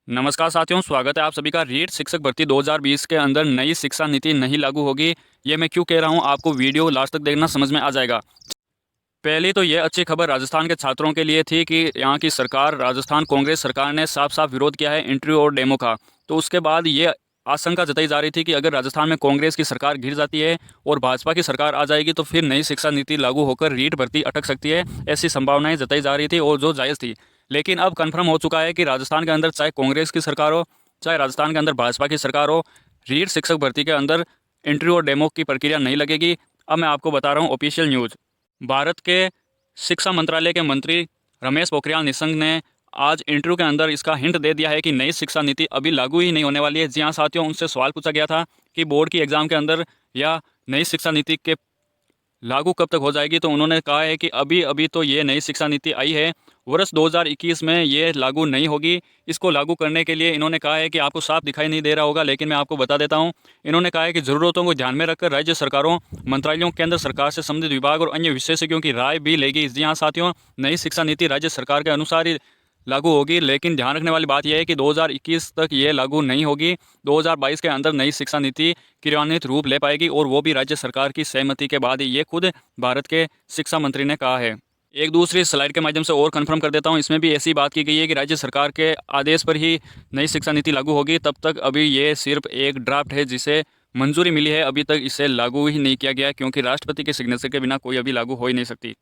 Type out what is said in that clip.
नमस्कार साथियों, स्वागत है आप सभी का। रीट शिक्षक भर्ती 2020 के अंदर नई शिक्षा नीति नहीं लागू होगी। ये मैं क्यों कह रहा हूँ, आपको वीडियो लास्ट तक देखना, समझ में आ जाएगा। पहली तो ये अच्छी खबर राजस्थान के छात्रों के लिए थी कि यहाँ की सरकार, राजस्थान कांग्रेस सरकार ने साफ साफ विरोध किया है इंटरव्यू और डेमो का। तो उसके बाद ये आशंका जताई जा रही थी कि अगर राजस्थान में कांग्रेस की सरकार गिर जाती है और भाजपा की सरकार आ जाएगी तो फिर नई शिक्षा नीति लागू होकर रीट भर्ती अटक सकती है। ऐसी संभावनाएं जताई जा रही थी और जो जायज़ थी। लेकिन अब कन्फर्म हो चुका है कि राजस्थान के अंदर चाहे कांग्रेस की सरकार हो, चाहे राजस्थान के अंदर भाजपा की सरकार हो, रीट शिक्षक भर्ती के अंदर इंटरव्यू और डेमो की प्रक्रिया नहीं लगेगी। अब मैं आपको बता रहा हूँ ऑफिशियल न्यूज़। भारत के शिक्षा मंत्रालय के मंत्री रमेश पोखरियाल निशंक ने आज इंटरव्यू के अंदर इसका हिंट दे दिया है कि नई शिक्षा नीति अभी लागू ही नहीं होने वाली है। जी हाँ साथियों, उनसे सवाल पूछा गया था कि बोर्ड की एग्ज़ाम के अंदर या नई शिक्षा नीति के लागू कब तक हो जाएगी, तो उन्होंने कहा है कि अभी अभी तो ये नई शिक्षा नीति आई है, वर्ष 2021 में ये लागू नहीं होगी। इसको लागू करने के लिए इन्होंने कहा है कि आपको साफ दिखाई नहीं दे रहा होगा, लेकिन मैं आपको बता देता हूँ। इन्होंने कहा है कि ज़रूरतों को ध्यान में रखकर राज्य सरकारों, मंत्रालयों, केंद्र सरकार से संबंधित विभाग और अन्य विशेषज्ञों की राय भी लेगी। जी हाँ साथियों, नई शिक्षा नीति राज्य सरकार के अनुसार ही लागू होगी, लेकिन ध्यान रखने वाली बात यह है कि 2021 तक ये लागू नहीं होगी। 2022 के अंदर नई शिक्षा नीति क्रियान्वित रूप ले पाएगी और वो भी राज्य सरकार की सहमति के बाद ही। ये खुद भारत के शिक्षा मंत्री ने कहा है। एक दूसरी स्लाइड के माध्यम से और कंफर्म कर देता हूँ, इसमें भी ऐसी बात की गई है कि राज्य सरकार के आदेश पर ही नई शिक्षा नीति लागू होगी। तब तक अभी ये सिर्फ एक ड्राफ्ट है जिसे मंजूरी मिली है, अभी तक इसे लागू ही नहीं किया गया, क्योंकि राष्ट्रपति के सिग्नेचर के बिना कोई अभी लागू हो ही नहीं सकती।